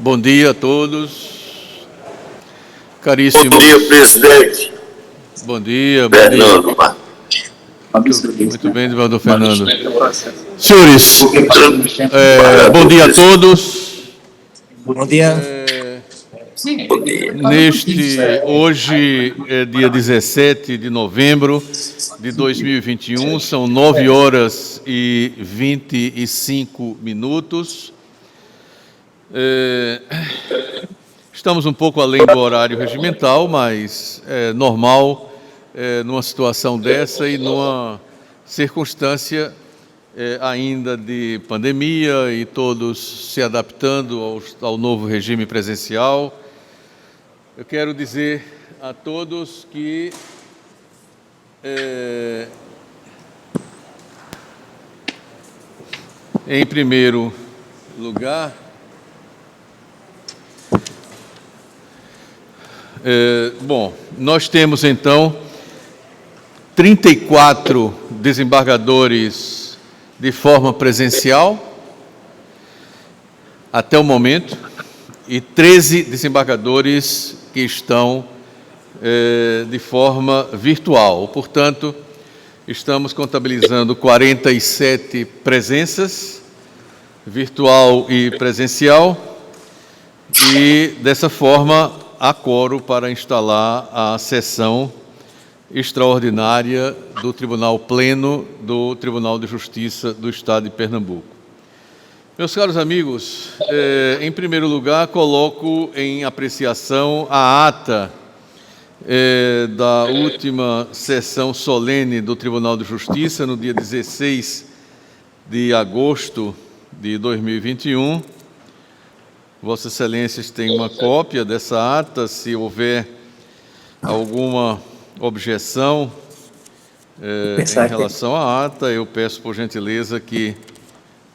Bom dia a todos. Caríssimo. Bom dia, presidente. Bom dia, Fernando. Muito bem, desembargador Fernando. Senhores, bom dia a todos. Bom dia. Hoje é dia 17 de novembro de 2021, são 9 horas e 25 minutos. Estamos um pouco além do horário regimental, mas é normal numa situação dessa e numa circunstância ainda de pandemia e todos se adaptando ao novo regime presencial. Eu quero dizer a todos que em primeiro lugar, nós temos então 34 desembargadores de forma presencial até o momento e 13 desembargadores que estão de forma virtual. Portanto, estamos contabilizando 47 presenças, virtual e presencial, e dessa forma há quórum para instalar a sessão extraordinária do Tribunal Pleno do Tribunal de Justiça do Estado de Pernambuco. Meus caros amigos, em primeiro lugar, coloco em apreciação a ata da última sessão solene do Tribunal de Justiça, no dia 16 de agosto de 2021. Vossas Excelências têm uma cópia dessa ata. Se houver alguma objeção em relação à ata, eu peço, por gentileza, que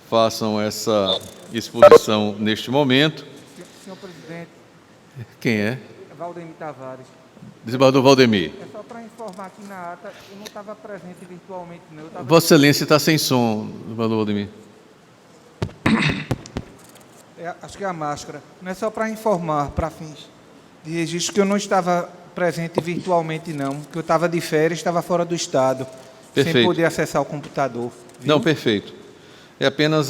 façam essa exposição neste momento. Senhor presidente. Quem é? Valdemir Tavares. Desembargador Valdemir. É só para informar aqui na ata, eu não estava presente virtualmente, não. Vossa Excelência está sem som, desembargador Valdemir. Acho que é a máscara. Não é só para informar, para fins de registro, que eu não estava presente virtualmente, não. Que eu estava de férias, estava fora do estado. Perfeito. Sem poder acessar o computador. Viu? Não, perfeito. É apenas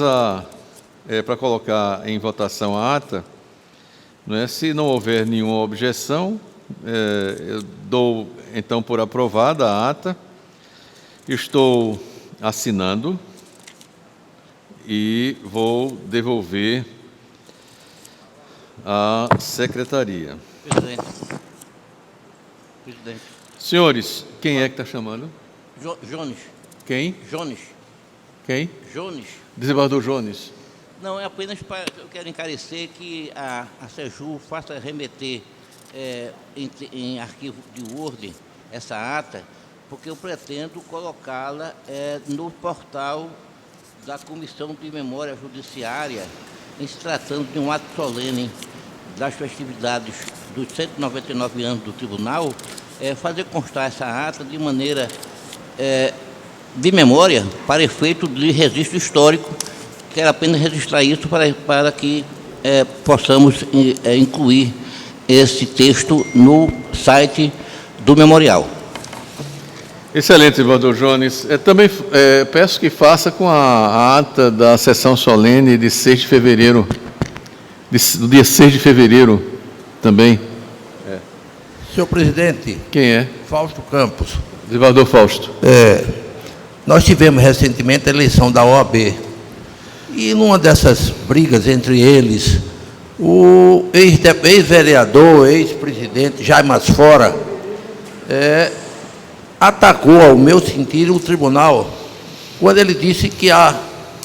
para colocar em votação a ata. Não é? Se não houver nenhuma objeção, eu dou então por aprovada a ata. Estou assinando e vou devolver à secretaria. Presidente. Senhores, quem é que está chamando? Jones. Quem? Jones. Quem? Jones. Desembargador Jones. Não, é apenas para... Eu quero encarecer que a SEJU faça remeter em arquivo de Word essa ata, porque eu pretendo colocá-la no portal da Comissão de Memória Judiciária, em se tratando de um ato solene das festividades dos 199 anos do Tribunal, fazer constar essa ata de maneira de memória para efeito de registro histórico. Quero apenas registrar isso para que possamos incluir esse texto no site do memorial. Excelente, desembargador Jones. Também peço que faça com a ata da sessão solene de 6 de fevereiro, do dia 6 de fevereiro também. Senhor presidente. Quem é? Fausto Campos. Desembargador Fausto. Nós tivemos recentemente a eleição da OAB. E numa dessas brigas entre eles, o ex-vereador, ex-presidente Jaime Asfora, atacou, ao meu sentir, o tribunal, quando ele disse que a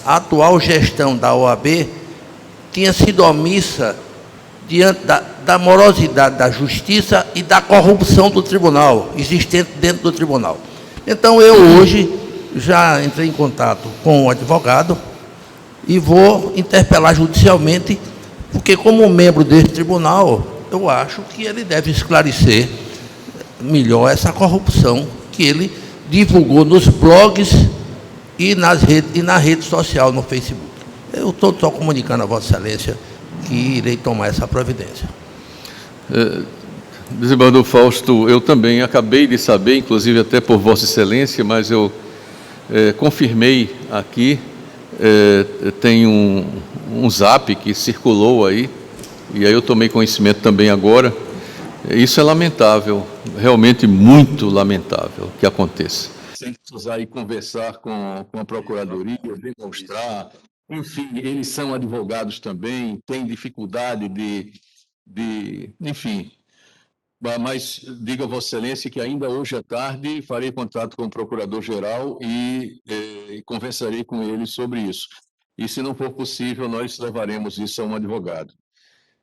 atual gestão da OAB tinha sido omissa diante da morosidade da justiça e da corrupção do tribunal, existente dentro do tribunal. Então, eu hoje já entrei em contato com o advogado e vou interpelar judicialmente, porque como membro desse tribunal, eu acho que ele deve esclarecer melhor essa corrupção que ele divulgou nos blogs e na rede social, no Facebook. Eu estou só comunicando a Vossa Excelência que irei tomar essa providência. Desembargador Fausto, eu também acabei de saber, inclusive até por Vossa Excelência, mas eu confirmei aqui, tem um zap que circulou aí, e aí eu tomei conhecimento também agora. Isso é lamentável, realmente muito lamentável que aconteça. Sem precisar ir conversar com a Procuradoria, demonstrar, enfim, eles são advogados também, têm dificuldade enfim. Mas diga a Vossa Excelência que ainda hoje à tarde farei contato com o Procurador-Geral e conversarei com ele sobre isso. E, se não for possível, nós levaremos isso a um advogado.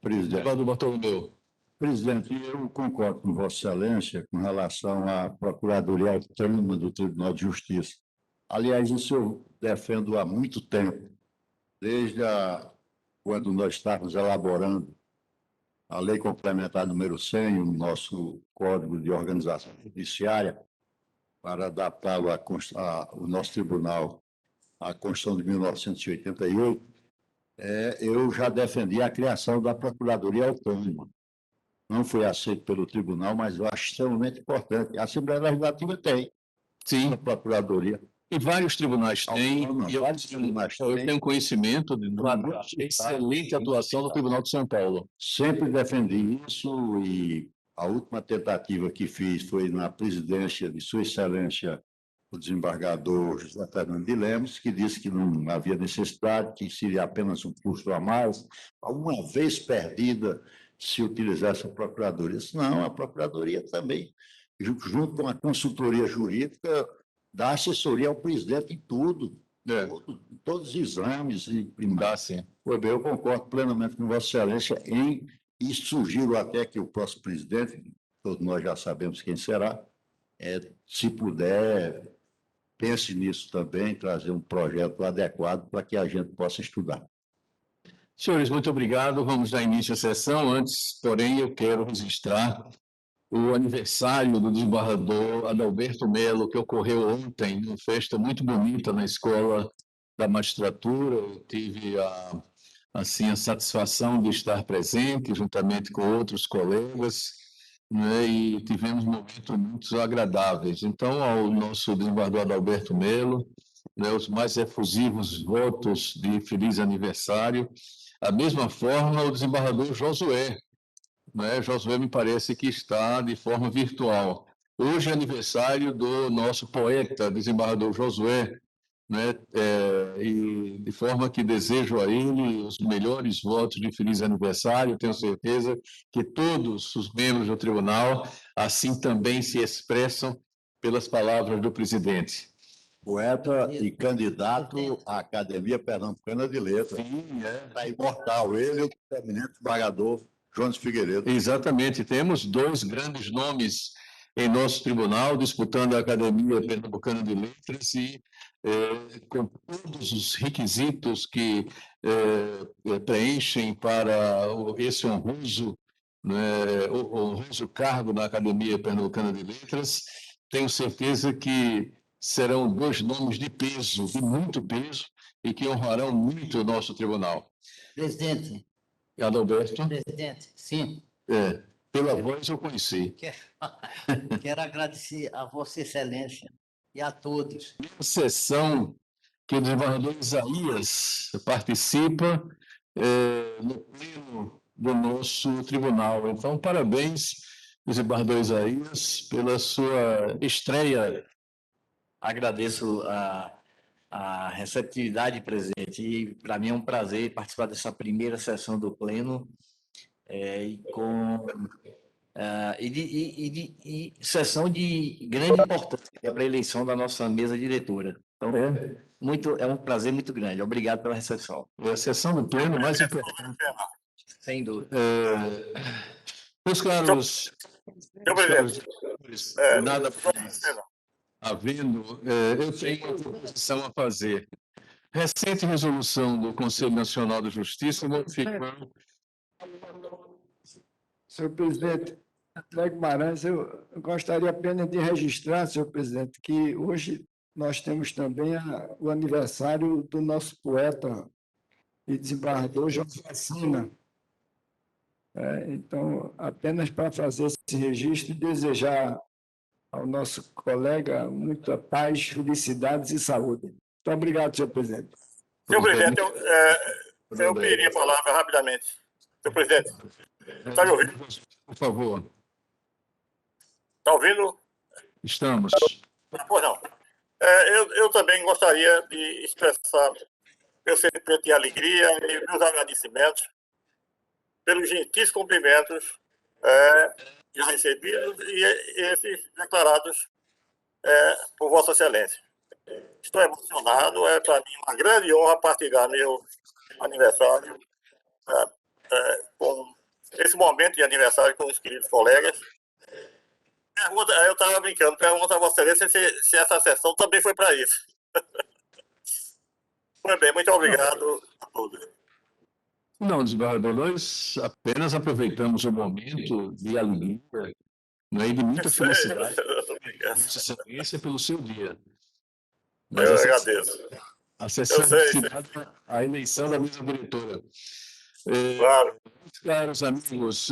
Presidente. Eduardo Bartolomeu. Presidente, eu concordo com Vossa Excelência com relação à Procuradoria Autônoma do Tribunal de Justiça. Aliás, isso eu defendo há muito tempo, desde quando nós estávamos elaborando a Lei Complementar número 100, o nosso Código de Organização Judiciária, para adaptá-lo ao nosso tribunal à Constituição de 1988, eu já defendi a criação da Procuradoria Autônoma. Não foi aceito pelo tribunal, mas eu acho extremamente importante. A Assembleia Legislativa tem. Sim. A Procuradoria. E vários tribunais têm. Eu tenho conhecimento de uma excelente atuação do Tribunal de São Paulo. Sempre defendi isso e a última tentativa que fiz foi na presidência de Sua Excelência, o desembargador José Fernando de Lemos, que disse que não havia necessidade, que seria apenas um custo a mais. Uma vez perdida, se utilizasse a Procuradoria. Não, a Procuradoria também, junto com a consultoria jurídica, dá assessoria ao presidente em tudo, em todos os exames. Eu concordo plenamente com Vossa Excelência e sugiro até que o próximo presidente, todos nós já sabemos quem será, se puder, pense nisso também, trazer um projeto adequado para que a gente possa estudar. Senhores, muito obrigado. Vamos dar início à sessão. Antes, porém, eu quero registrar o aniversário do desembargador Adalberto Melo, que ocorreu ontem, uma festa muito bonita na Escola da Magistratura. Eu tive a satisfação de estar presente, juntamente com outros colegas, né, e tivemos momentos muito agradáveis. Então, ao nosso desembargador Adalberto Melo, né, os mais efusivos votos de feliz aniversário. Da mesma forma, o desembargador Josué. Né? Josué me parece que está de forma virtual. Hoje é aniversário do nosso poeta, desembargador Josué, né? E de forma que desejo a ele os melhores votos de feliz aniversário. Tenho certeza que todos os membros do tribunal assim também se expressam pelas palavras do presidente. Poeta e candidato à Academia Pernambucana de Letras. Sim, Está imortal ele e o eminente desembargador Jones Figueiredo. Exatamente. Temos dois grandes nomes em nosso tribunal disputando a Academia Pernambucana de Letras e com todos os requisitos que preenchem para esse honroso, honroso cargo na Academia Pernambucana de Letras. Tenho certeza que serão dois nomes de peso, de muito peso, e que honrarão muito o nosso tribunal. Presidente. Adalberto? Presidente, sim. Pela voz eu conheci. Quero agradecer a Vossa Excelência e a todos. A sessão que o desembargador Isaías participa no pleno do nosso tribunal. Então, parabéns, desembargador Isaías, pela sua estreia. Agradeço a receptividade, presidente, e para mim é um prazer participar dessa primeira sessão do Pleno e sessão de grande importância para a eleição da nossa mesa diretora. Então, é um prazer muito grande. Obrigado pela recepção. É a sessão do Pleno mais importante. Sem dúvida. Meus caros, nada havendo, eu tenho uma proposição a fazer. Recente resolução do Conselho Nacional de Justiça modificando. Senhor presidente, Guimarães, eu gostaria apenas de registrar, senhor presidente, que hoje nós temos também o aniversário do nosso poeta e desembargador José Sina, Então, apenas para fazer esse registro e desejar ao nosso colega muita paz, felicidades e saúde. Muito obrigado, senhor presidente. Senhor presidente, eu pediria a palavra rapidamente. Senhor presidente, está me ouvindo? Por favor. Está ouvindo? Estamos. Pois não. Eu também gostaria de expressar meu sentimento de alegria e meus agradecimentos pelos gentis cumprimentos já recebidos e esses declarados por Vossa Excelência. Estou emocionado, é para mim uma grande honra partilhar meu aniversário com esse momento de aniversário com os queridos colegas. Eu estava brincando, pergunta a Vossa Excelência se essa sessão também foi para isso. Foi bem, muito obrigado a todos. Não, desembargador, nós apenas aproveitamos o momento de alegria, e de muita felicidade. Vossa Excelência pelo seu dia. Mas eu agradeço. A sessão é destinada à eleição da mesa diretora. Claro. Caros amigos,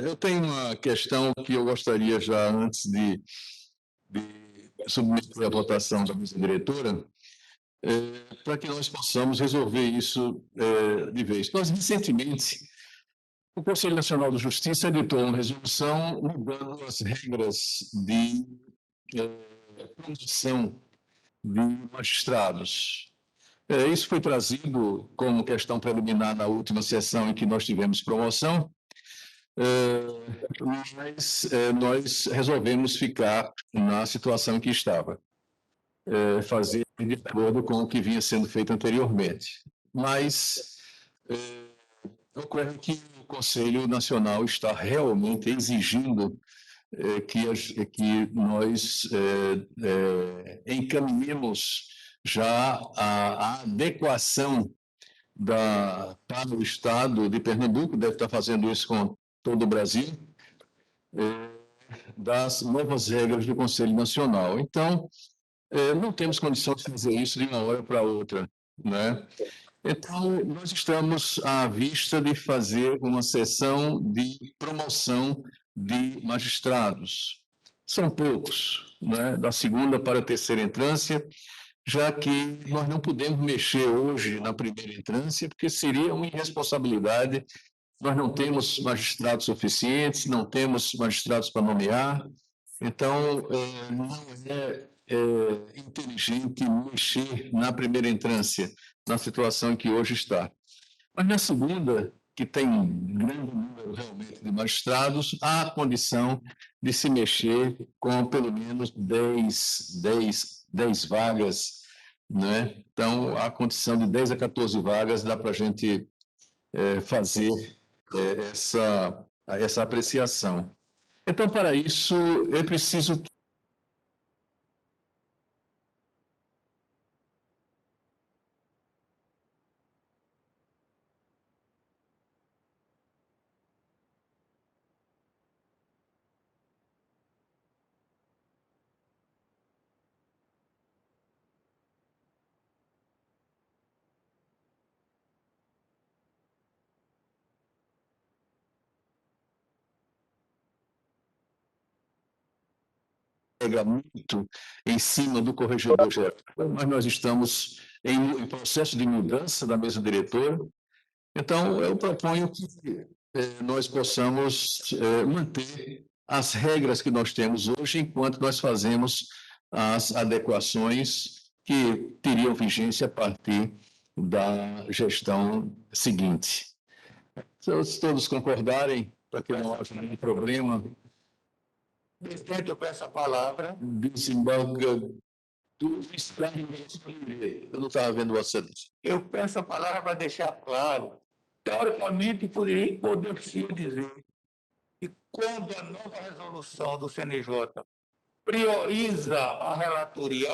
eu tenho uma questão que eu gostaria já, antes de submeter à votação da mesa diretora, para que nós possamos resolver isso de vez. Nós, recentemente, o Conselho Nacional de Justiça editou uma resolução mudando as regras de promoção de magistrados. Isso foi trazido como questão preliminar na última sessão em que nós tivemos promoção, mas nós resolvemos ficar na situação em que estava, fazer de acordo com o que vinha sendo feito anteriormente. Mas ocorre que o Conselho Nacional está realmente exigindo que nós encaminhemos já a adequação para o Estado de Pernambuco, deve estar fazendo isso com todo o Brasil, das novas regras do Conselho Nacional. Então, não temos condição de fazer isso de uma hora para outra, né? Então, nós estamos à vista de fazer uma sessão de promoção de magistrados. São poucos, né? Da segunda para a terceira entrância, já que nós não podemos mexer hoje na primeira entrância, porque seria uma irresponsabilidade. Nós não temos magistrados suficientes, não temos magistrados para nomear, então não é inteligente mexer na primeira entrância, na situação em que hoje está. Mas na segunda, que tem um grande número realmente de magistrados, há condição de se mexer com pelo menos 10 vagas, né? Então, há condição de 10 a 14 vagas, dá para a gente fazer essa apreciação. Então, para isso, é preciso muito em cima do corregedor geral, mas nós estamos em processo de mudança da mesa diretora. Então, eu proponho que nós possamos manter as regras que nós temos hoje, enquanto nós fazemos as adequações que teriam vigência a partir da gestão seguinte. Se todos concordarem, para que não haja nenhum problema. Presidente, eu peço a palavra. Desembargador Luiz Carlos, eu não estava vendo você. Eu peço a palavra para deixar claro. Teoricamente, poderia dizer que quando a nova resolução do CNJ prioriza a relatoria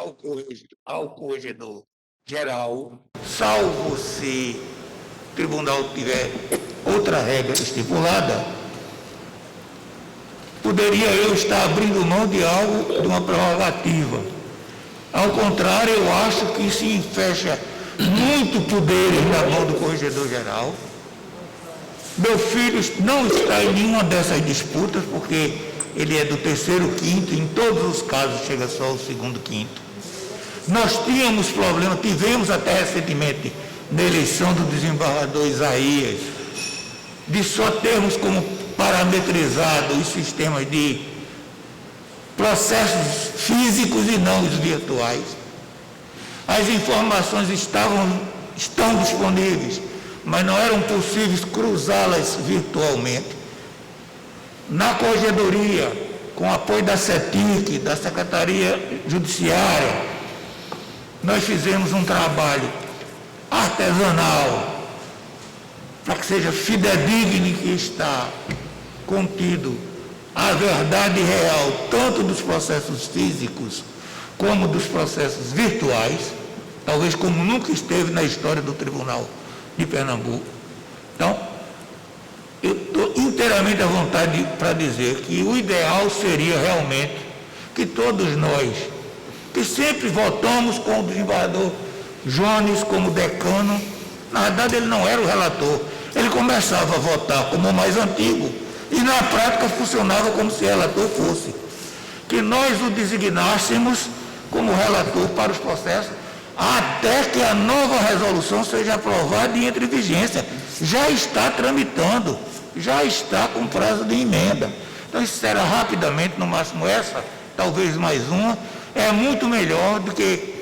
ao corregedor geral, salvo se o tribunal tiver outra regra estipulada, poderia eu estar abrindo mão de algo, de uma prerrogativa. Ao contrário, eu acho que se fecha muito poder na mão do corregedor geral Meu filho não está em nenhuma dessas disputas, porque ele é do terceiro quinto, em todos os casos chega só o segundo quinto. Nós tivemos até recentemente, na eleição do desembargador Isaías, de só termos como parametrizado os sistemas de processos físicos e não os virtuais. As informações estão disponíveis, mas não eram possíveis cruzá-las virtualmente. Na Corregedoria, com apoio da CETIC, da Secretaria Judiciária, nós fizemos um trabalho artesanal para que seja fidedigno e que está contido a verdade real, tanto dos processos físicos como dos processos virtuais, talvez como nunca esteve na história do Tribunal de Pernambuco. Então, eu estou inteiramente à vontade para dizer que o ideal seria realmente que todos nós, que sempre votamos com o desembargador Jones como decano, na verdade ele não era o relator, ele começava a votar como o mais antigo e na prática funcionava como se relator fosse. Que nós o designássemos como relator para os processos até que a nova resolução seja aprovada e entre em vigência. Já está tramitando, já está com prazo de emenda. Então isso será rapidamente, no máximo essa, talvez mais uma, é muito melhor do que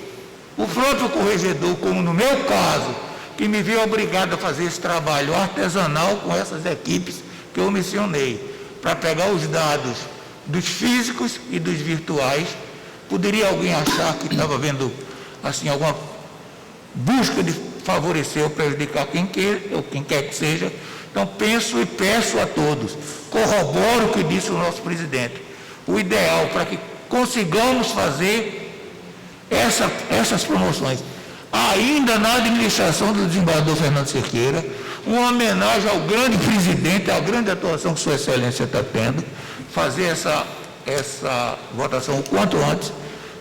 o próprio corregedor, como no meu caso, que me viu obrigado a fazer esse trabalho artesanal com essas equipes que eu mencionei, para pegar os dados dos físicos e dos virtuais. Poderia alguém achar que estava vendo assim, alguma busca de favorecer ou prejudicar quem quer que seja. Então, penso e peço a todos, corroboro o que disse o nosso presidente, o ideal para que consigamos fazer essas promoções, ainda na administração do desembargador Fernando Cerqueira, uma homenagem ao grande presidente, à grande atuação que Sua Excelência está tendo, fazer essa votação o quanto antes,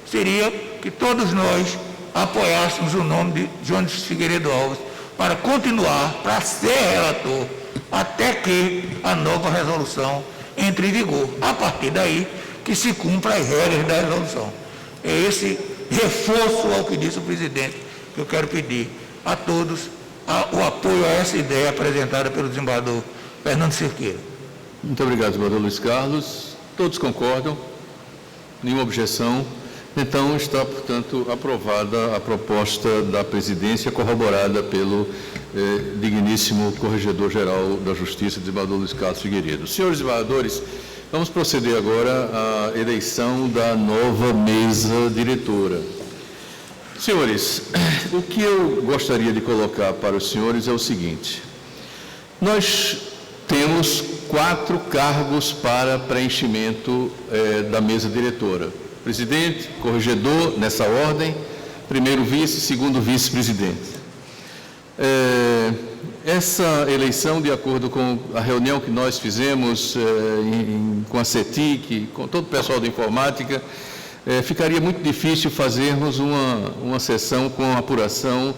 seria que todos nós apoiássemos o nome de Jones Figueiredo Alves para continuar, para ser relator, até que a nova resolução entre em vigor. A partir daí, que se cumpra as regras da resolução. É esse reforço ao que disse o presidente que eu quero pedir a todos o apoio a essa ideia apresentada pelo desembargador Fernando Cerqueira. Muito obrigado, desembargador Luiz Carlos. Todos concordam? Nenhuma objeção? Então, está, portanto, aprovada a proposta da presidência, corroborada pelo digníssimo Corregedor-Geral da Justiça, desembargador Luiz Carlos Figueiredo. Senhores desembargadores, vamos proceder agora à eleição da nova mesa diretora. Senhores, o que eu gostaria de colocar para os senhores é o seguinte: nós temos 4 cargos para preenchimento da mesa diretora. Presidente, corregedor, nessa ordem, primeiro vice, segundo vice-presidente. Essa eleição, de acordo com a reunião que nós fizemos com a CETIC, com todo o pessoal da informática, ficaria muito difícil fazermos uma sessão com apuração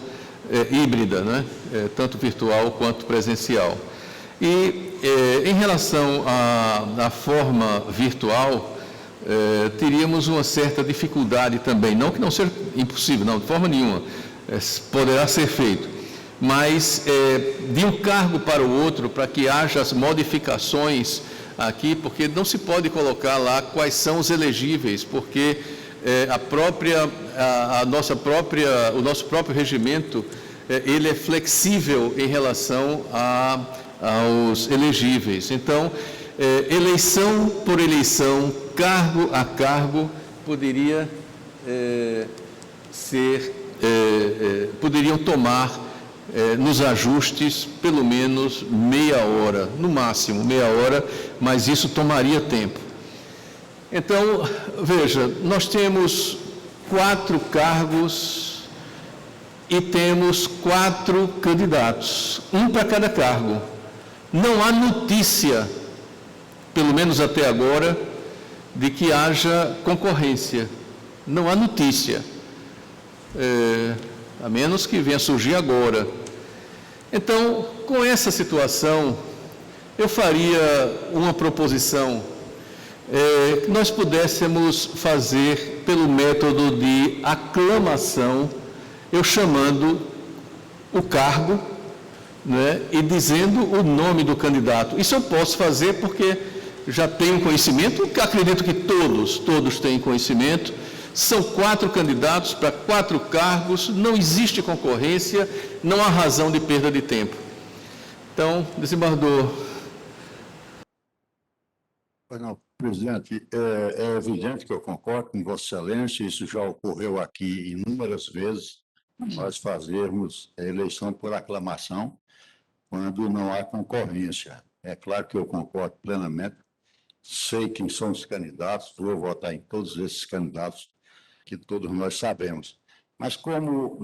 híbrida, né? Tanto virtual quanto presencial. E, em relação à forma virtual, teríamos uma certa dificuldade também, não que não seja impossível, não, de forma nenhuma, poderá ser feito, mas de um cargo para o outro, para que haja as modificações aqui, porque não se pode colocar lá quais são os elegíveis, porque o nosso próprio regimento, ele é flexível em relação aos elegíveis. Então, eleição por eleição, cargo a cargo, poderiam tomar nos ajustes pelo menos meia hora, no máximo meia hora, mas isso tomaria tempo. Então, veja, nós temos 4 cargos e temos 4 candidatos, um para cada cargo. Não há notícia, pelo menos até agora, de que haja concorrência. Não há notícia, a menos que venha surgir agora. Então, com essa situação, eu faria uma proposição que nós pudéssemos fazer pelo método de aclamação, eu chamando o cargo, né, e dizendo o nome do candidato. Isso eu posso fazer porque já tenho conhecimento, acredito que todos têm conhecimento. São 4 candidatos para 4 cargos, não existe concorrência, não há razão de perda de tempo. Então, desembargador. Não, presidente, é evidente que eu concordo com Vossa Excelência, isso já ocorreu aqui inúmeras vezes, nós fazermos a eleição por aclamação quando não há concorrência. É claro que eu concordo plenamente, sei quem são os candidatos, vou votar em todos esses candidatos que todos nós sabemos. Mas como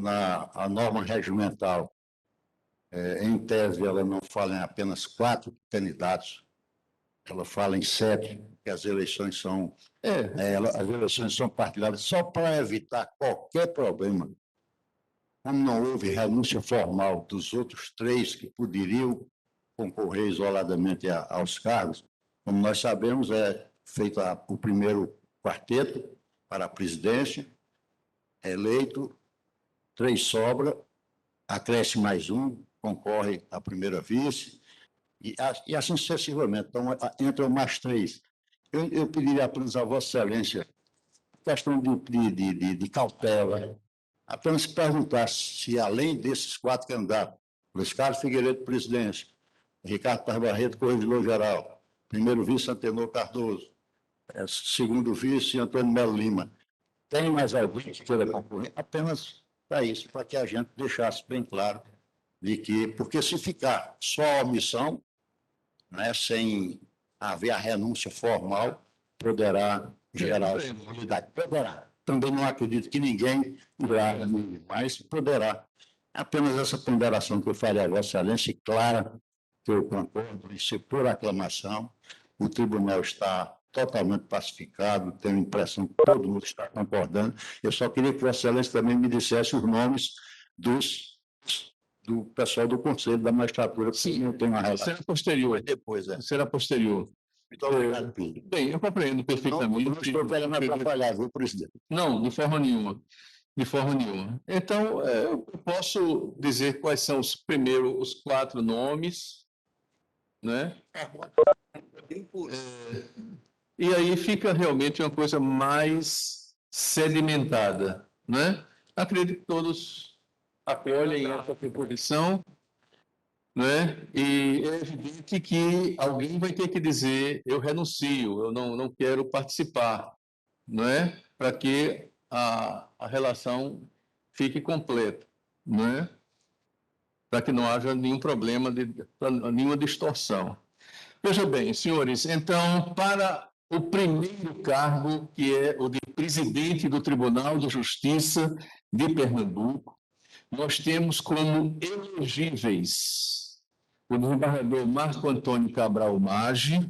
a norma regimental, em tese, ela não fala em apenas 4 candidatos, ela fala em 7, que as eleições são as eleições são partidárias, só para evitar qualquer problema. Como não houve renúncia formal dos outros 3 que poderiam concorrer isoladamente aos cargos, como nós sabemos, é feito o primeiro quarteto para a presidência, eleito, 3 sobra, acresce mais 1, concorre à primeira vice, e assim sucessivamente. Então, entram mais 3. Eu pediria apenas a Vossa Excelência, questão de cautela, apenas perguntar se, além desses 4 candidatos, Luiz Carlos Figueiredo, presidência, Ricardo Paz Barreto, corregedor-geral, primeiro vice, Antenor Cardoso, segundo vice, Antônio Melo Lima, tem mais alguém que queira concorrer? Apenas para isso, para que a gente deixasse bem claro de que, porque se ficar só a omissão, né, sem haver a renúncia formal, poderá gerar possibilidade. Poderá. Também não acredito que ninguém irá, mas poderá. Apenas essa ponderação que eu faria a Vossa Excelência, clara, que eu concordo em ser por aclamação. O tribunal está totalmente pacificado, tenho a impressão que todo mundo está concordando. Eu só queria que Vossa Excelência também me dissesse os nomes do pessoal do Conselho da Magistratura, porque não tem uma relação. Será posterior. Depois, Será posterior. Muito obrigado, Pedro. Bem, eu compreendo perfeitamente. Não estou querendo atrapalhar, viu, presidente? Não, de forma nenhuma. De forma nenhuma. Então, eu posso dizer quais são os 4 nomes, né? E aí fica realmente uma coisa mais sedimentada, né? Acredito que todos acolhem essa proposição, né? E é evidente que alguém vai ter que dizer: eu renuncio, eu não quero participar, não é? Para que a relação fique completa, não é? Para que não haja nenhum problema, nenhuma distorção. Veja bem, senhores, então, para o primeiro cargo, que é o de presidente do Tribunal de Justiça de Pernambuco, nós temos como elegíveis o desembargador Marco Antônio Cabral Maggi,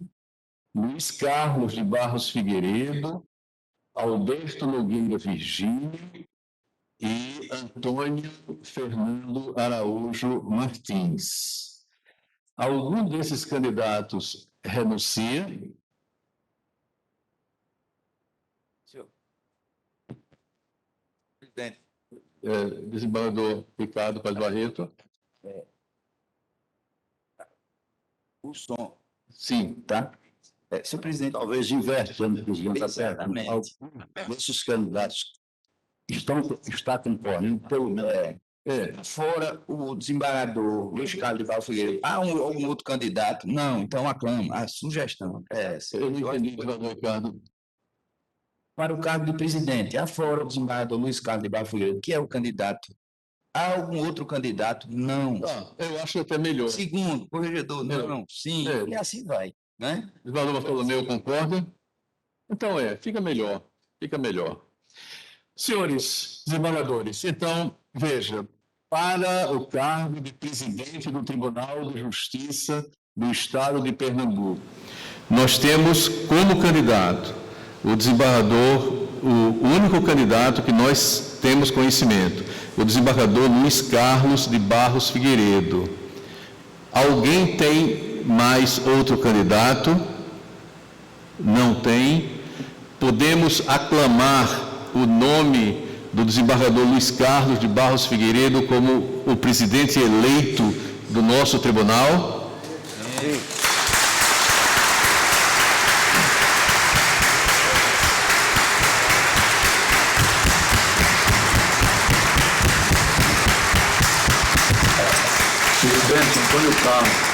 Luiz Carlos de Barros Figueiredo, Alberto Nogueira Virgínio e Antônio Fernando Araújo Martins. Algum desses candidatos renuncia? Senhor presidente. Desembargador Ricardo Paz Barreto. O som. Sim. Tá? Senhor presidente. Talvez invertendo, presidente. Exatamente. Esses candidatos está concorrendo, pelo menos. Fora o desembargador Luiz Carlos de Barros Figueiredo, há algum outro candidato? Não, então aclamo. A sugestão. Eu não entendi, desembargador Ricardo. Para o cargo de presidente, fora o desembargador Luiz Carlos de Barros Figueiredo, que é o candidato. Há algum outro candidato? Não. Eu acho até melhor. Segundo, corregedor, não. Sim, e assim vai. Né? Desembargador Bartolomeu concorda? Então fica melhor, fica melhor. Senhores desembargadores, então, veja, para o cargo de presidente do Tribunal de Justiça do Estado de Pernambuco, nós temos como candidato o desembargador, o único candidato que nós temos conhecimento, o desembargador Luiz Carlos de Barros Figueiredo. Alguém tem tem mais outro candidato? Não tem. Podemos aclamar o nome do desembargador Luiz Carlos de Barros Figueiredo como o presidente eleito do nosso tribunal? Sim. Presidente Antônio Carlos.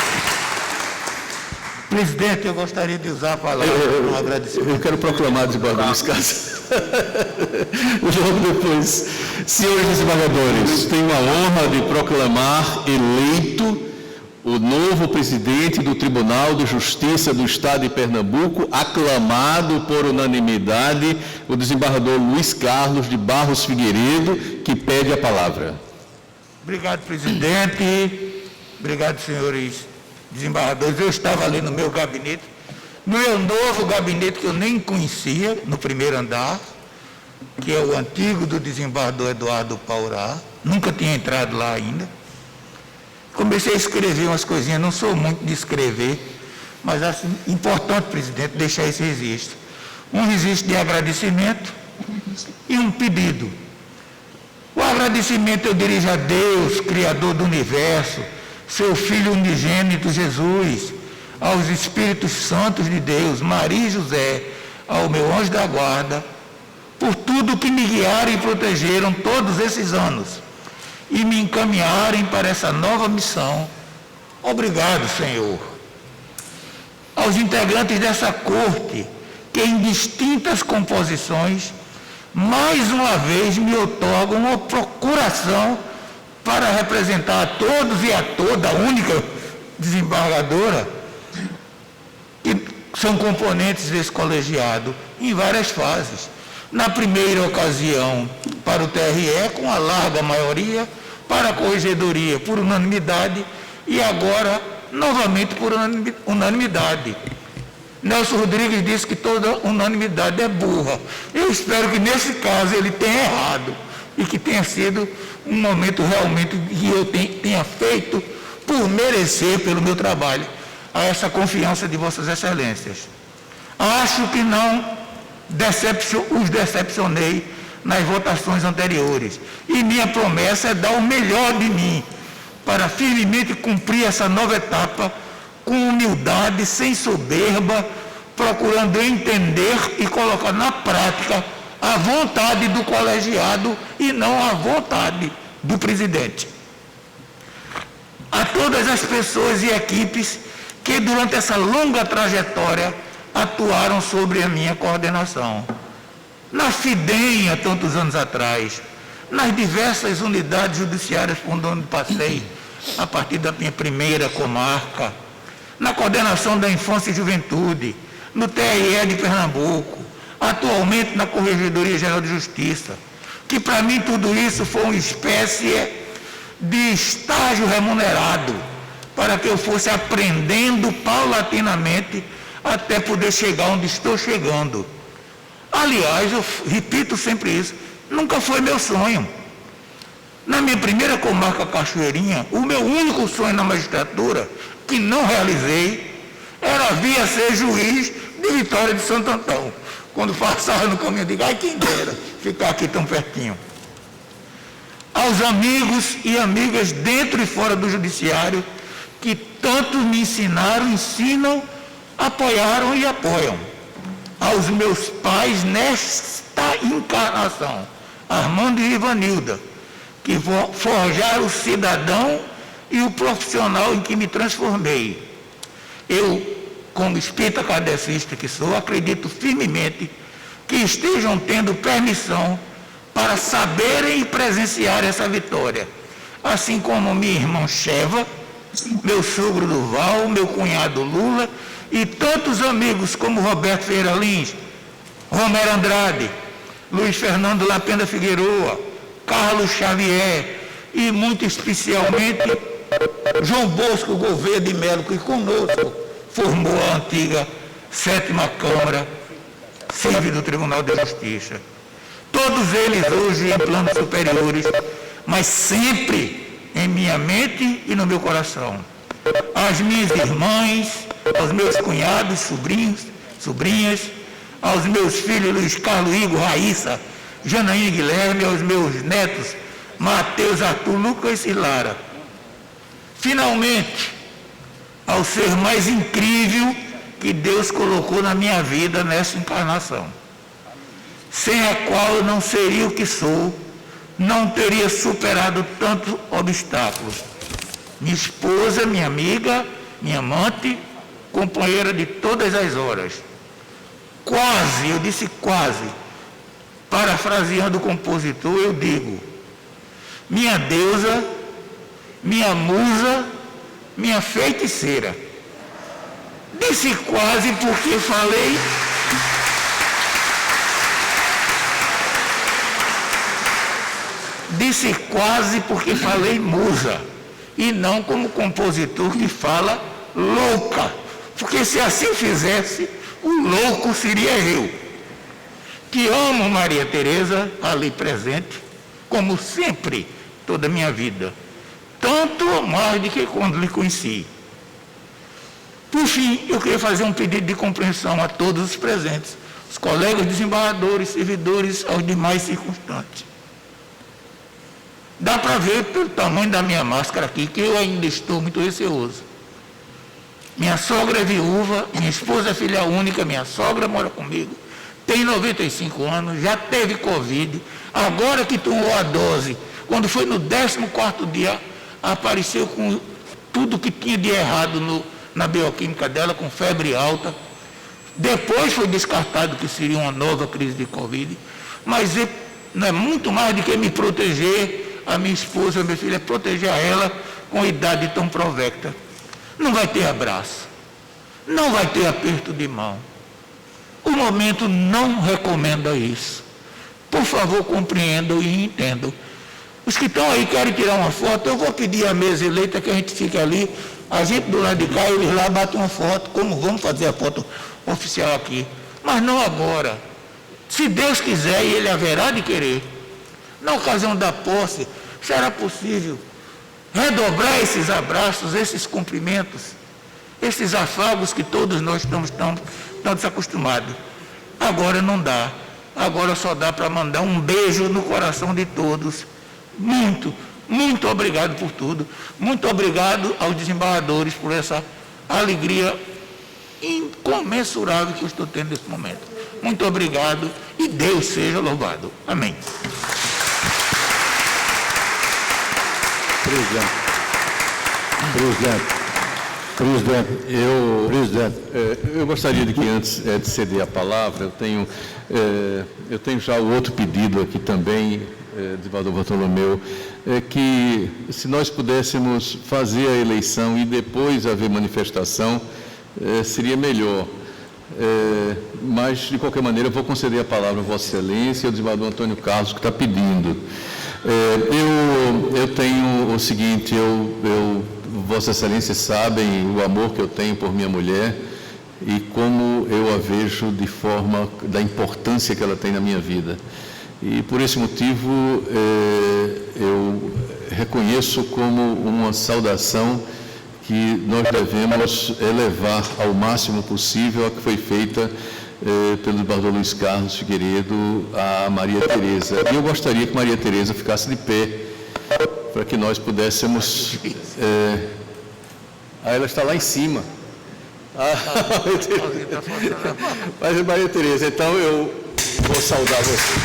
Presidente, eu gostaria de usar a palavra para um agradecimento. Eu quero proclamar desembargador Luiz Carlos. Logo depois, senhores desembargadores, tenho a honra de proclamar eleito o novo presidente do Tribunal de Justiça do Estado de Pernambuco, aclamado por unanimidade, o desembargador Luiz Carlos de Barros Figueiredo, que pede a palavra. Obrigado, presidente. Obrigado, senhores desembargadores. Eu estava ali no meu gabinete, no meu novo gabinete que eu nem conhecia, no primeiro andar, que é o antigo do desembargador Eduardo Paurá. Nunca tinha entrado lá ainda. Comecei a escrever umas coisinhas, não sou muito de escrever, mas acho importante, presidente, deixar esse registro. Um registro de agradecimento e um pedido. O agradecimento eu dirijo a Deus, Criador do Universo, seu Filho unigênito Jesus, aos Espíritos Santos de Deus, Maria e José, ao meu anjo da guarda, por tudo que me guiaram e protegeram todos esses anos e me encaminharem para essa nova missão. Obrigado, Senhor. Aos integrantes dessa corte, que em distintas composições, mais uma vez me otorgam uma procuração para representar a todos e a toda, a única desembargadora, que são componentes desse colegiado, em várias fases. Na primeira ocasião, para o TRE, com a larga maioria, para a corregedoria, por unanimidade, e agora, novamente, por unanimidade. Nelson Rodrigues disse que toda unanimidade é burra. Eu espero que, nesse caso, ele tenha errado e que tenha sido um momento realmente que eu tenha feito por merecer, pelo meu trabalho, a essa confiança de Vossas Excelências. Acho que não os decepcionei nas votações anteriores. E minha promessa é dar o melhor de mim para firmemente cumprir essa nova etapa com humildade, sem soberba, procurando entender e colocar na prática a vontade do colegiado e não a vontade do presidente. A todas as pessoas e equipes que durante essa longa trajetória atuaram sobre a minha coordenação. Na FIDEM, há tantos anos atrás, nas diversas unidades judiciárias por onde passei, a partir da minha primeira comarca, na coordenação da infância e juventude, no TRE de Pernambuco, atualmente na Corregedoria Geral de Justiça, que para mim tudo isso foi uma espécie de estágio remunerado, para que eu fosse aprendendo paulatinamente até poder chegar onde estou chegando. Aliás, eu repito sempre isso, nunca foi meu sonho. Na minha primeira comarca Cachoeirinha, o meu único sonho na magistratura, que não realizei, era vir a ser juiz de Vitória de Santo Antão. Quando passava no caminho, eu digo, ai, quem dera ficar aqui tão pertinho. Aos amigos e amigas dentro e fora do judiciário, que tanto me ensinaram, ensinam, apoiaram e apoiam. Aos meus pais nesta encarnação, Armando e Ivanilda, que forjaram o cidadão e o profissional em que me transformei. Eu, como espírita kardecista que sou, acredito firmemente que estejam tendo permissão para saberem e presenciar essa vitória. Assim como minha irmã Sheva, meu sogro Duval, meu cunhado Lula e tantos amigos como Roberto Ferreira Lins, Romero Andrade, Luiz Fernando Lapenda Figueroa, Carlos Xavier e muito especialmente João Bosco Gouveia de Melo, que conosco formou a antiga 7ª Câmara Civil do Tribunal de Justiça. Todos eles hoje em planos superiores, mas sempre em minha mente e no meu coração. às minhas irmãs, aos meus cunhados, sobrinhas, aos meus filhos Luiz Carlos, Igor, Raíssa, Janaína Guilherme, aos meus netos Mateus, Arthur, Lucas e Lara. Finalmente, ao ser mais incrível que Deus colocou na minha vida nessa encarnação, sem a qual eu não seria o que sou, não teria superado tantos obstáculos. Minha esposa, minha amiga, minha amante, companheira de todas as horas. Quase, eu disse quase, parafraseando o compositor, eu digo: minha deusa, minha musa, minha feiticeira. Disse quase porque falei musa, e não como compositor que fala louca, porque se assim fizesse, o louco seria eu, que amo Maria Teresa, ali presente, como sempre, toda a minha vida, tanto ou mais do que quando lhe conheci. Por fim, eu queria fazer um pedido de compreensão a todos os presentes, os colegas desembargadores, servidores, aos demais circunstantes. Dá para ver pelo tamanho da minha máscara aqui que eu ainda estou muito receoso. Minha sogra é viúva, minha esposa é filha única, minha sogra mora comigo, tem 95 anos, já teve Covid, agora que tomou a dose, quando foi no 14º dia, apareceu com tudo que tinha de errado na bioquímica dela, com febre alta. Depois foi descartado que seria uma nova crise de Covid, mas não é muito mais do que me proteger, a minha esposa, a minha filha, proteger a ela com idade tão provecta. Não vai ter abraço, não vai ter aperto de mão. O momento não recomenda isso. Por favor, compreendam e entendam. Os que estão aí querem tirar uma foto, eu vou pedir à mesa eleita que a gente fique ali, a gente do lado de cá, eles lá batem uma foto, como vamos fazer a foto oficial aqui. Mas não agora. Se Deus quiser, e Ele haverá de querer, na ocasião da posse, será possível redobrar esses abraços, esses cumprimentos, esses afagos que todos nós estamos tão desacostumados. Agora não dá. Agora só dá para mandar um beijo no coração de todos. Muito, muito obrigado por tudo. Muito obrigado aos desembargadores por essa alegria incomensurável que eu estou tendo nesse momento. Muito obrigado e Deus seja louvado. Amém. Presidente, eu gostaria de que antes de ceder a palavra, eu tenho já o outro pedido aqui também, desembargador Bartolomeu, que se nós pudéssemos fazer a eleição e depois haver manifestação, seria melhor. Mas, de qualquer maneira, eu vou conceder a palavra a Vossa Excelência e ao desembargador Antônio Carlos, que está pedindo. Eu tenho o seguinte, Vossa Excelência sabem o amor que eu tenho por minha mulher e como eu a vejo de forma da importância que ela tem na minha vida. E por esse motivo eu reconheço como uma saudação que nós devemos elevar ao máximo possível a que foi feita pelo desembargador Luiz Carlos Figueiredo a Maria Teresa. E eu gostaria que Maria Teresa ficasse de pé para que nós pudéssemos... ela está lá em cima. Mas Maria Teresa, então eu vou saudar você.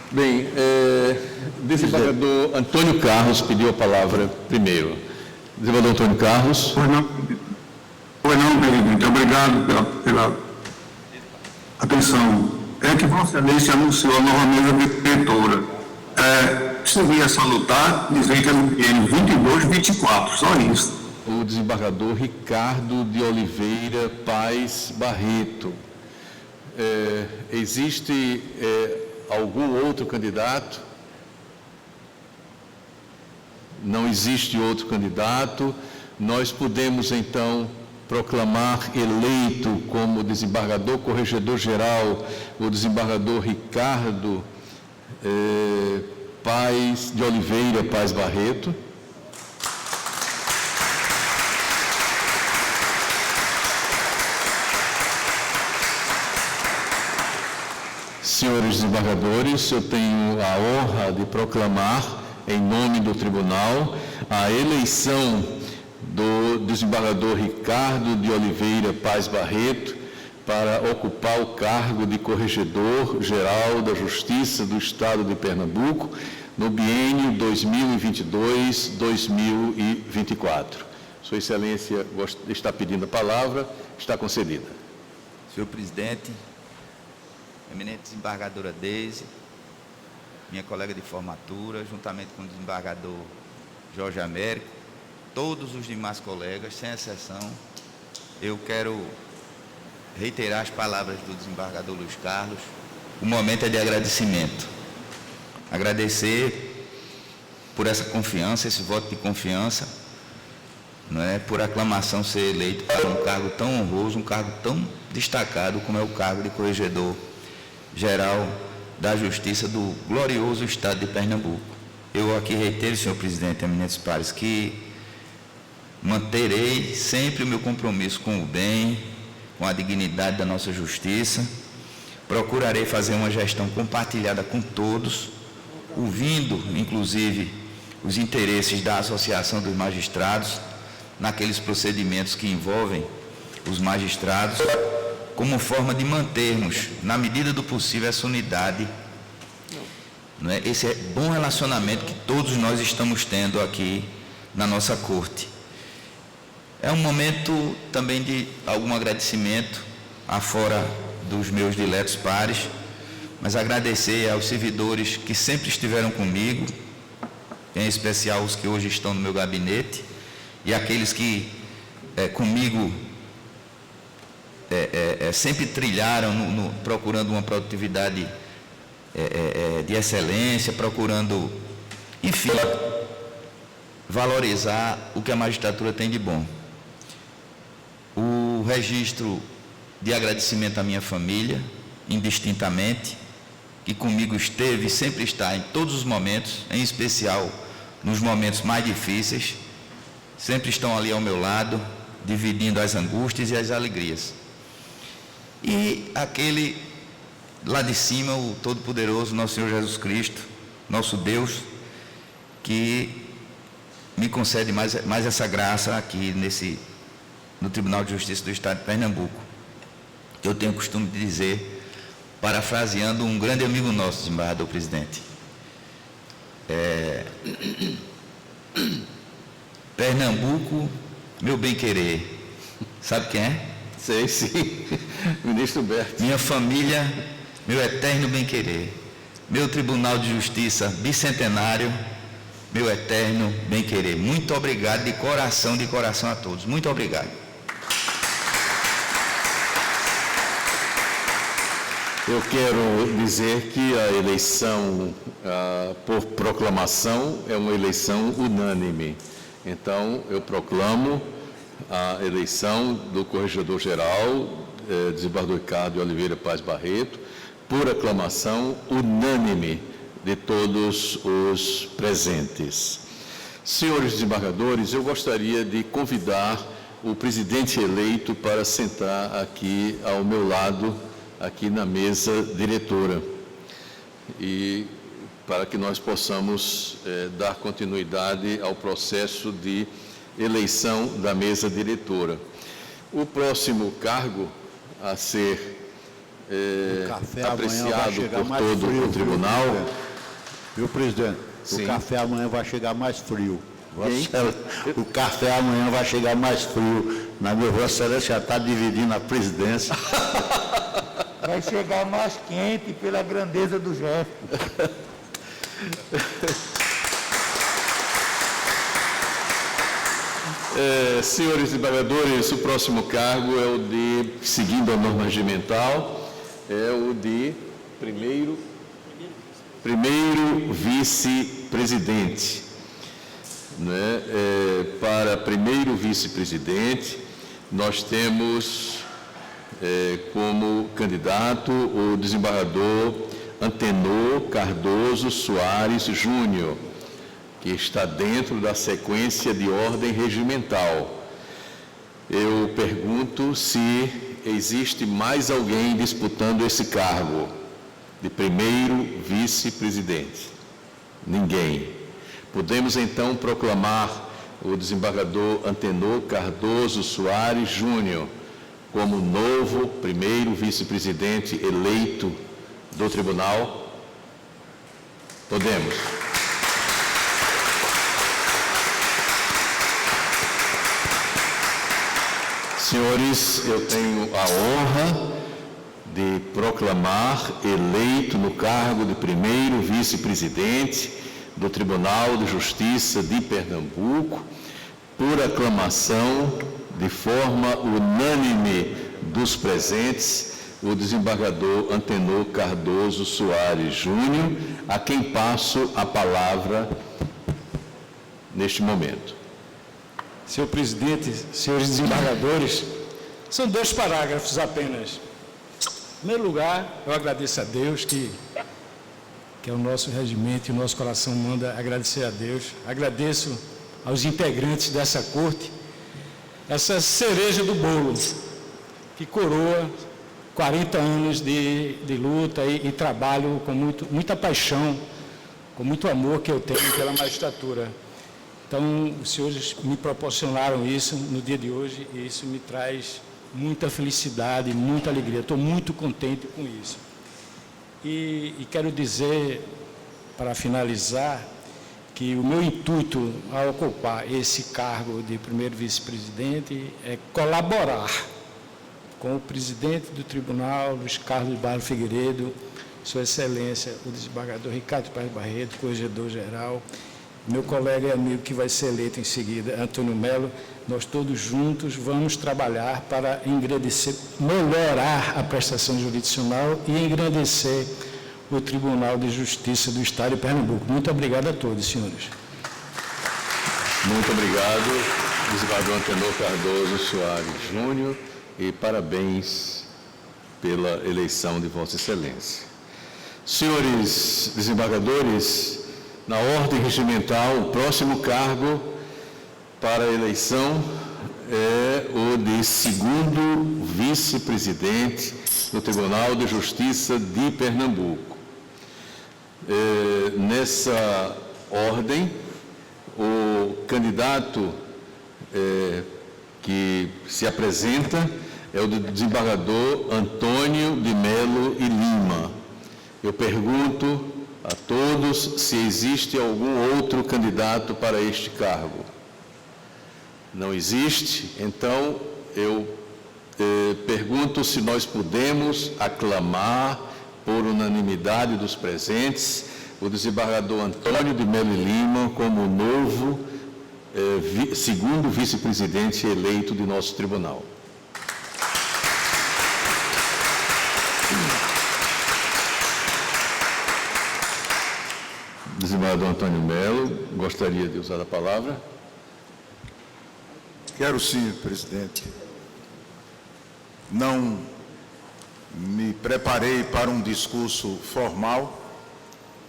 Bem, desembargador Antônio Carlos pediu a palavra primeiro. Desembargador Antônio Carlos. Pois não, presidente. Obrigado pela atenção. É que Vossa Excelência anunciou a nova mesa diretora. Seria salutar dizer que é no biênio 22-24, só isso. O desembargador Ricardo de Oliveira Paes Barreto. Existe algum outro candidato? Não existe outro candidato. Nós podemos, então, proclamar eleito como desembargador corregedor-geral o desembargador Ricardo Paz de Oliveira Paz Barreto. Senhores desembargadores, eu tenho a honra de proclamar, em nome do Tribunal, a eleição do desembargador Ricardo de Oliveira Paz Barreto para ocupar o cargo de Corregedor-Geral da Justiça do Estado de Pernambuco no biênio 2022-2024. Sua Excelência está pedindo a palavra, está concedida. Senhor presidente, eminente desembargadora Deise, minha colega de formatura, juntamente com o desembargador Jorge Américo, todos os demais colegas, sem exceção, eu quero reiterar as palavras do desembargador Luiz Carlos. O momento é de agradecimento. Agradecer por essa confiança, esse voto de confiança, não é, por aclamação ser eleito para um cargo tão honroso, um cargo tão destacado como é o cargo de Corregedor-Geral da Justiça do glorioso Estado de Pernambuco. Eu aqui reitero, senhor presidente, eminentes pares, que manterei sempre o meu compromisso com o bem, com a dignidade da nossa justiça, procurarei fazer uma gestão compartilhada com todos, ouvindo, inclusive, os interesses da Associação dos Magistrados, naqueles procedimentos que envolvem os magistrados, como forma de mantermos, na medida do possível, essa unidade, não é? Esse bom relacionamento que todos nós estamos tendo aqui na nossa corte. É um momento também de algum agradecimento, afora dos meus diletos pares, mas agradecer aos servidores que sempre estiveram comigo, em especial os que hoje estão no meu gabinete, e aqueles que comigo sempre trilharam procurando uma produtividade de excelência, procurando, enfim, valorizar o que a magistratura tem de bom. O registro de agradecimento à minha família, indistintamente, que comigo esteve e sempre está em todos os momentos, em especial nos momentos mais difíceis, sempre estão ali ao meu lado, dividindo as angústias e as alegrias. E aquele lá de cima, o Todo-Poderoso, nosso Senhor Jesus Cristo, nosso Deus, que me concede mais essa graça aqui no Tribunal de Justiça do Estado de Pernambuco. Eu tenho o costume de dizer, parafraseando um grande amigo nosso, desembargador presidente, Pernambuco, meu bem-querer. Sabe quem é? Sei, sim. Ministro Berto. Minha família, meu eterno bem-querer. Meu Tribunal de Justiça bicentenário, meu eterno bem-querer. Muito obrigado de coração a todos. Muito obrigado. Eu quero dizer que a eleição por proclamação é uma eleição unânime. Então, eu proclamo a eleição do Corregedor-Geral, desembargador Ricardo de Oliveira Paz Barreto, por aclamação unânime de todos os presentes. Senhores desembargadores, eu gostaria de convidar o presidente eleito para sentar aqui ao meu lado, aqui na mesa diretora, e para que nós possamos dar continuidade ao processo de eleição da mesa diretora. O próximo cargo a ser apreciado por todo o tribunal... Viu, presidente? Sim. O café amanhã vai chegar mais frio. O café amanhã vai chegar mais frio. Na minha Vossa Excelência já está dividindo a presidência. Vai chegar mais quente pela grandeza do gesto. Senhores desembargadores, o próximo cargo é o de, seguindo a norma regimental, é o de primeiro vice-presidente. Né? Para primeiro vice-presidente, nós temos como candidato o desembargador Antenor Cardoso Soares Júnior, que está dentro da sequência de ordem regimental. Eu pergunto se existe mais alguém disputando esse cargo de primeiro vice-presidente. Ninguém. Podemos então proclamar o desembargador Antenor Cardoso Soares Júnior como novo primeiro vice-presidente eleito do tribunal? Podemos. Senhores, eu tenho a honra de proclamar eleito no cargo de primeiro vice-presidente do Tribunal de Justiça de Pernambuco, por aclamação, de forma unânime dos presentes, o desembargador Antenor Cardoso Soares Júnior, a quem passo a palavra neste momento. Senhor presidente, senhores desembargadores, são 2 parágrafos apenas. Em primeiro lugar, eu agradeço a Deus, que é o nosso regimento e o nosso coração manda agradecer a Deus. Agradeço aos integrantes dessa corte, essa cereja do bolo, que coroa 40 anos de luta e trabalho com muita paixão, com muito amor que eu tenho pela magistratura. Então, os senhores me proporcionaram isso no dia de hoje e isso me traz muita felicidade, muita alegria. Estou muito contente com isso. E quero dizer, para finalizar, que o meu intuito ao ocupar esse cargo de primeiro vice-presidente é colaborar com o presidente do tribunal, Luiz Carlos Barro Figueiredo, Sua Excelência, o desembargador Ricardo Paz Barreto, corregedor-geral, meu colega e amigo que vai ser eleito em seguida, Antônio Melo. Nós todos juntos vamos trabalhar para engrandecer, melhorar a prestação jurisdicional e engrandecer o Tribunal de Justiça do Estado de Pernambuco. Muito obrigado a todos, senhores. Muito obrigado, desembargador Antenor Cardoso Soares Júnior, e parabéns pela eleição de Vossa Excelência. Senhores desembargadores, na ordem regimental, o próximo cargo para a eleição é o de segundo vice-presidente do Tribunal de Justiça de Pernambuco. Nessa ordem, o candidato que se apresenta é o desembargador Antônio de Melo e Lima. Eu pergunto a todos se existe algum outro candidato para este cargo. Não existe, então eu pergunto se nós podemos aclamar por unanimidade dos presentes o desembargador Antônio de Melo e Lima como novo segundo vice-presidente eleito de nosso tribunal. Desembargador Antônio Melo, gostaria de usar a palavra? Quero sim, presidente. Não me preparei para um discurso formal,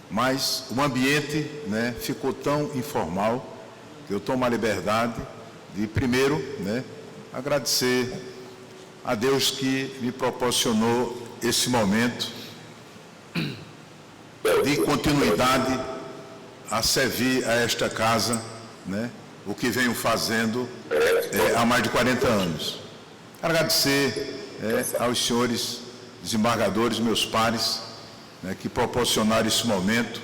mas o ambiente, ficou tão informal que eu tomo a liberdade de, primeiro, agradecer a Deus que me proporcionou esse momento de continuidade a servir a esta casa, o que venho fazendo há mais de 40 anos. Agradecer aos senhores desembargadores, meus pares, que proporcionaram esse momento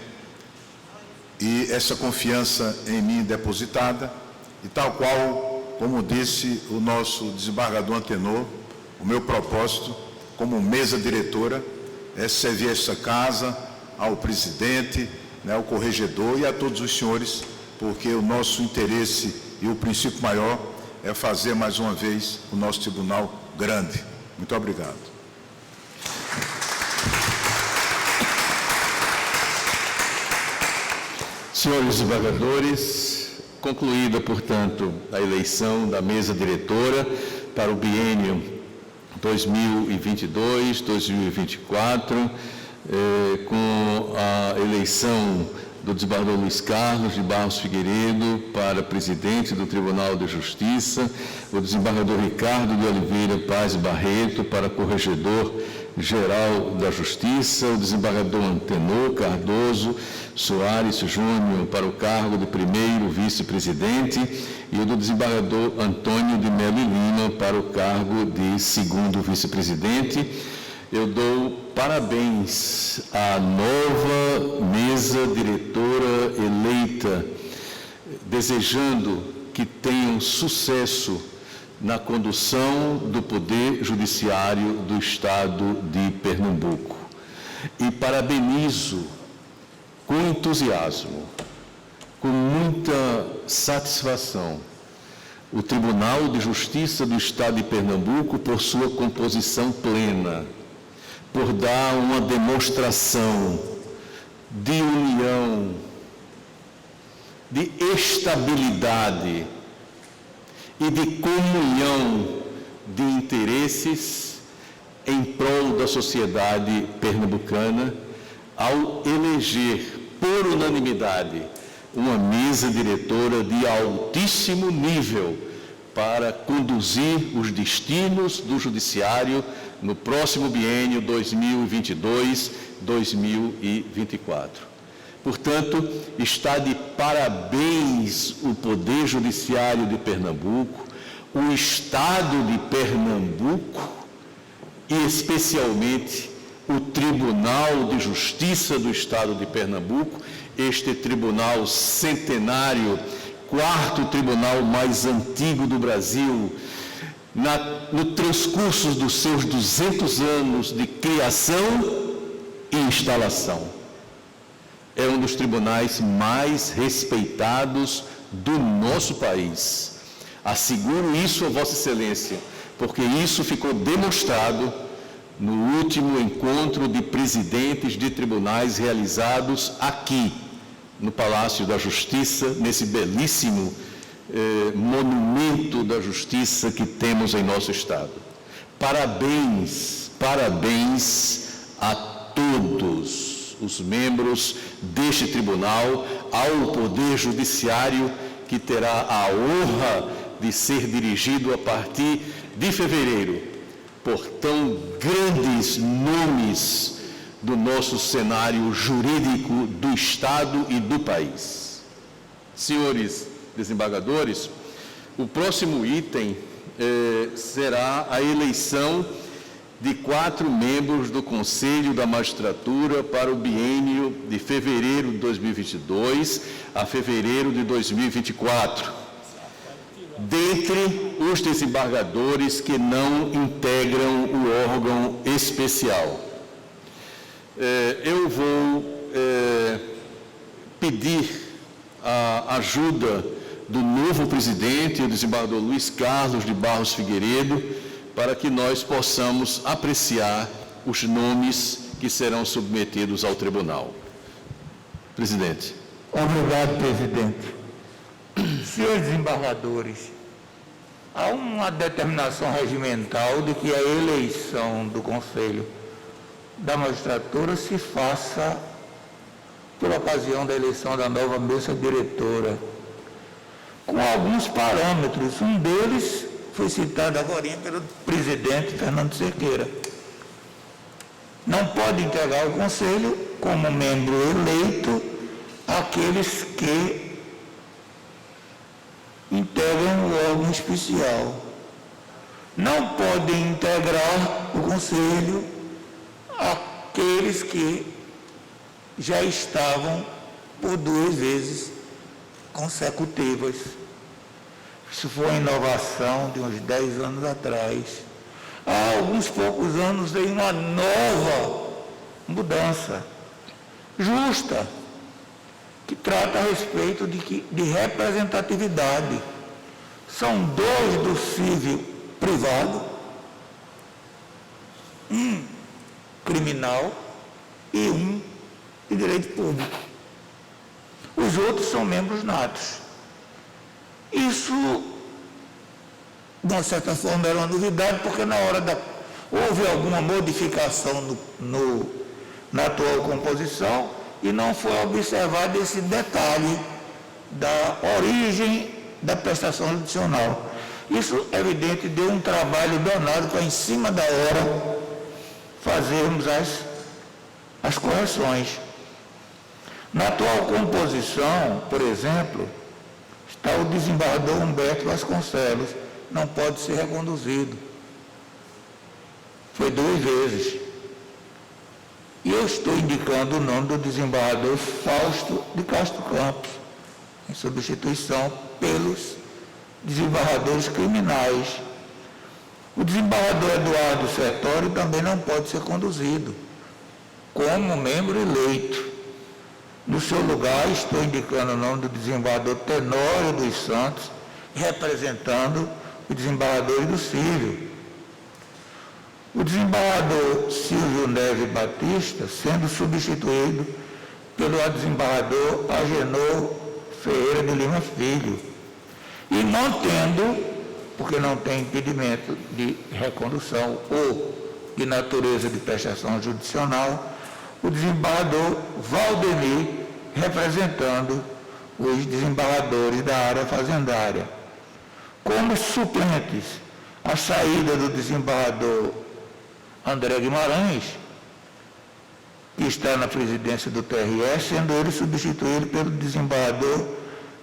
e essa confiança em mim depositada, e tal qual, como disse o nosso desembargador Antenor, o meu propósito como mesa diretora é servir essa casa, ao presidente, ao corregedor e a todos os senhores, porque o nosso interesse e o princípio maior é fazer mais uma vez o nosso tribunal grande. Muito obrigado. Senhores desembargadores, concluída, portanto, a eleição da mesa diretora para o biênio 2022-2024, com a eleição do desembargador Luiz Carlos de Barros Figueiredo para presidente do Tribunal de Justiça, o desembargador Ricardo de Oliveira Paz Barreto para corregedor-geral da Justiça, o desembargador Antenor Cardoso Soares Júnior para o cargo de primeiro vice-presidente e o do desembargador Antônio de Melo Lima para o cargo de segundo vice-presidente. Eu dou parabéns à nova mesa diretora eleita, desejando que tenham sucesso na condução do Poder Judiciário do Estado de Pernambuco. E parabenizo com entusiasmo, com muita satisfação, o Tribunal de Justiça do Estado de Pernambuco por sua composição plena, por dar uma demonstração de união, de estabilidade e de comunhão de interesses em prol da sociedade pernambucana, ao eleger por unanimidade uma mesa diretora de altíssimo nível para conduzir os destinos do Judiciário no próximo biênio 2022-2024. Portanto, está de parabéns o Poder Judiciário de Pernambuco, o Estado de Pernambuco e, especialmente, o Tribunal de Justiça do Estado de Pernambuco, este tribunal centenário, quarto tribunal mais antigo do Brasil, no transcurso dos seus 200 anos de criação e instalação. É um dos tribunais mais respeitados do nosso país. Asseguro isso a Vossa Excelência, porque isso ficou demonstrado no último encontro de presidentes de tribunais realizados aqui, no Palácio da Justiça, nesse belíssimo monumento da justiça que temos em nosso Estado. Parabéns, parabéns a todos os membros deste tribunal, ao Poder Judiciário, que terá a honra de ser dirigido a partir de fevereiro por tão grandes nomes do nosso cenário jurídico do Estado e do país. Senhores desembargadores, o próximo item será a eleição de 4 membros do Conselho da Magistratura para o biênio de fevereiro de 2022 a fevereiro de 2024. Dentre os desembargadores que não integram o órgão especial, eu vou pedir a ajuda do novo presidente, o desembargador Luiz Carlos de Barros Figueiredo, para que nós possamos apreciar os nomes que serão submetidos ao tribunal. Presidente. Obrigado, presidente. Senhores desembargadores, há uma determinação regimental de que a eleição do Conselho da Magistratura se faça por ocasião da eleição da nova mesa diretora, com alguns parâmetros. Um deles foi citado agora pelo presidente Fernando Cerqueira. Não pode integrar o Conselho como membro eleito aqueles que integram o órgão especial. Não podem integrar o Conselho aqueles que já estavam por 2 vezes consecutivas. Isso foi uma inovação de uns 10 anos atrás. Há alguns poucos anos veio uma nova mudança, justa, que trata a respeito de representatividade. São 2 do civil privado, um criminal e um de direito público. Os outros são membros natos. Isso, de uma certa forma, era uma novidade, porque na hora houve alguma modificação na atual composição e não foi observado esse detalhe da origem da prestação judicial. Isso, é evidente, deu um trabalho danado para, em cima da hora, fazermos as correções. Na atual composição, por exemplo, está o desembargador Humberto Vasconcelos, não pode ser reconduzido. Foi 2 vezes. E eu estou indicando o nome do desembargador Fausto de Castro Campos, em substituição pelos desembargadores criminais. O desembargador Eduardo Sertório também não pode ser conduzido como membro eleito. No seu lugar, estou indicando o nome do desembargador Tenório dos Santos, representando o desembargador do Círio. O desembargador Silvio Neves Batista sendo substituído pelo desembargador Agenor Ferreira de Lima Filho. E mantendo, porque não tem impedimento de recondução ou de natureza de prestação judicial, o desembargador Valdemir, representando os desembargadores da área fazendária. Como suplentes, a saída do desembargador André Guimarães, que está na presidência do TRE, sendo ele substituído pelo desembargador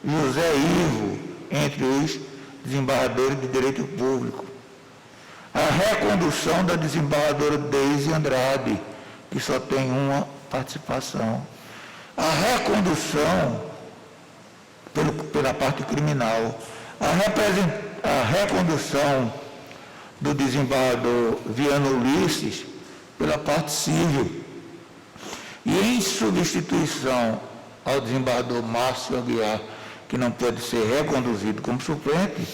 José Ivo, entre os desembargadores de Direito Público. A recondução da desembargadora Deise Andrade, que só tem uma participação. A recondução pela parte criminal. A recondução do desembargador Viano Ulisses pela parte civil. E em substituição ao desembargador Márcio Aguiar, que não pode ser reconduzido como suplente,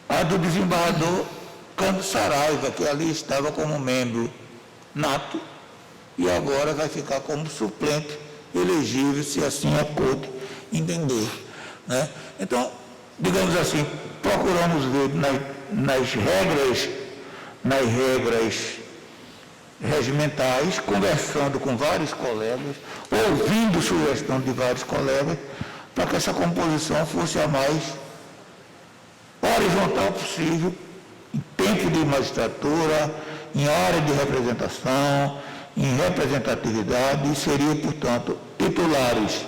a do desembargador Cândido Saraiva, que ali estava como membro nato, e agora vai ficar como suplente elegível, se assim a corte entender. Né? Então, digamos assim, procuramos ver nas regras regimentais, conversando com vários colegas, ouvindo sugestão de vários colegas, para que essa composição fosse a mais horizontal possível, em tempo de magistratura, em área de representação, em representatividade, e seria, portanto, titulares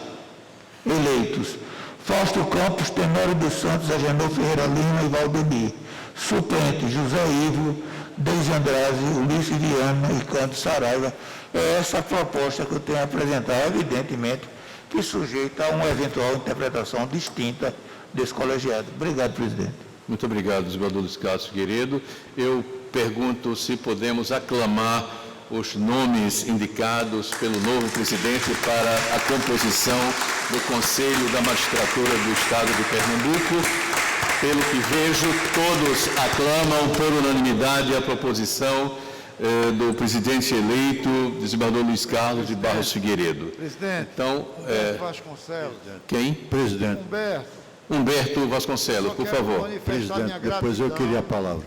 eleitos Fausto Campos, Tenório dos Santos, Agenor Ferreira Lima e Valdemir. Suplente José Ivo, Deise Andrade, Ulisses Viana e Cândido Saraiva. É essa a proposta que eu tenho a apresentar, evidentemente, que sujeita a uma eventual interpretação distinta desse colegiado. Obrigado, presidente. Muito obrigado, desembargador Luiz Carlos Figueiredo. Eu pergunto se podemos aclamar os nomes indicados pelo novo presidente para a composição do Conselho da Magistratura do Estado de Pernambuco. Pelo que vejo, todos aclamam por unanimidade a proposição do presidente eleito, desembargador Luiz Carlos de Barros Figueiredo. Presidente, então, Vasconcelos. Quem? Presidente. Humberto Vasconcelos, por favor. Presidente, depois eu queria a palavra.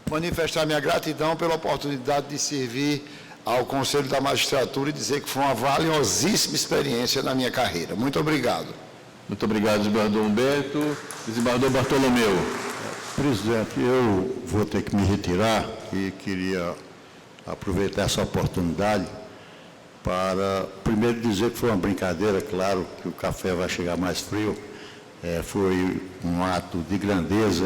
Manifestar minha gratidão pela oportunidade de servir ao Conselho da Magistratura e dizer que foi uma valiosíssima experiência na minha carreira. Muito obrigado. Muito obrigado, desembargador Humberto. Desembargador Bartolomeu. Presidente, eu vou ter que me retirar e queria aproveitar essa oportunidade para, primeiro, dizer que foi uma brincadeira, claro que o café vai chegar mais frio. Foi um ato de grandeza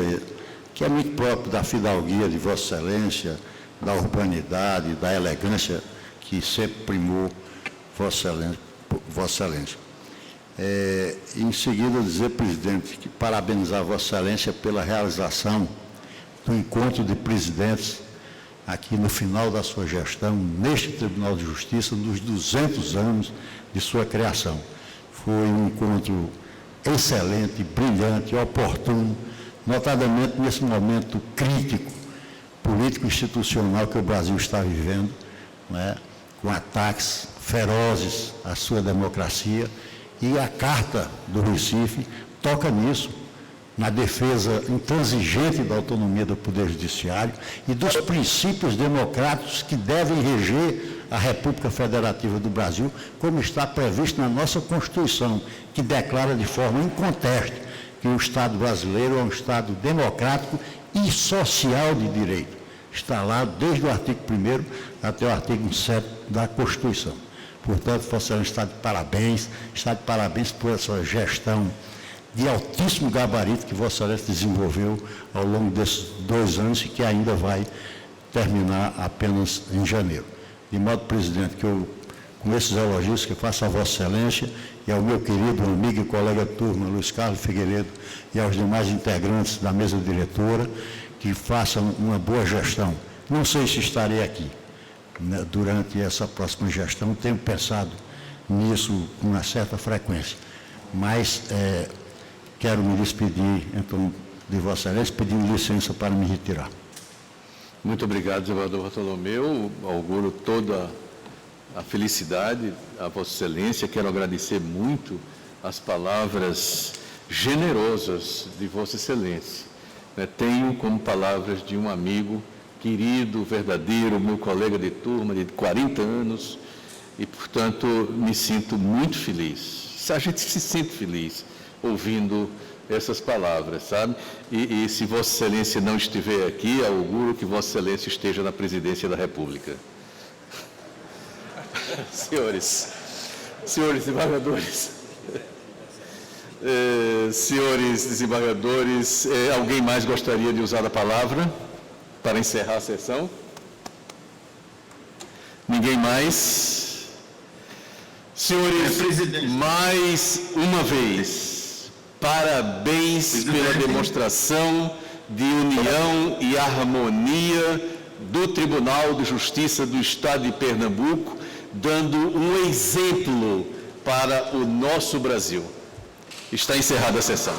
que é muito próprio da fidalguia de Vossa Excelência, da urbanidade, da elegância que sempre primou Vossa Excelência. Em seguida, dizer, presidente, que parabenizar Vossa Excelência pela realização do encontro de presidentes aqui no final da sua gestão, neste Tribunal de Justiça, nos 200 anos de sua criação. Foi um encontro excelente, brilhante, oportuno, notadamente nesse momento crítico, político-institucional que o Brasil está vivendo, né, com ataques ferozes à sua democracia, e a Carta do Recife toca nisso, na defesa intransigente da autonomia do Poder Judiciário e dos princípios democráticos que devem reger a República Federativa do Brasil, como está previsto na nossa Constituição, que declara de forma inconteste que o Estado brasileiro é um Estado democrático e social de direito. Está lá desde o artigo 1º até o artigo 7 da Constituição. Portanto, Vossa Excelência está de parabéns por essa gestão de altíssimo gabarito que Vossa Excelência desenvolveu ao longo desses 2 anos e que ainda vai terminar apenas em janeiro. De modo, presidente, que eu, com esses elogios que faço a Vossa Excelência e ao meu querido amigo e colega de turma, Luiz Carlos Figueiredo, e aos demais integrantes da mesa diretora, que façam uma boa gestão. Não sei se estarei aqui, né, durante essa próxima gestão, tenho pensado nisso com uma certa frequência, mas quero me despedir, então, de Vossa Excelência, pedindo licença para me retirar. Muito obrigado, desembargador Bartolomeu. Auguro toda a felicidade a Vossa Excelência. Quero agradecer muito as palavras generosas de Vossa Excelência. Tenho como palavras de um amigo querido, verdadeiro, meu colega de turma de 40 anos e, portanto, me sinto muito feliz. A gente se sente feliz ouvindo essas palavras, sabe? E se Vossa Excelência não estiver aqui, auguro que Vossa Excelência esteja na presidência da República. Senhores desembargadores, senhores desembargadores, alguém mais gostaria de usar a palavra para encerrar a sessão? Ninguém mais? Senhores, mais uma vez, parabéns pela demonstração de união e harmonia do Tribunal de Justiça do Estado de Pernambuco, dando um exemplo para o nosso Brasil. Está encerrada a sessão.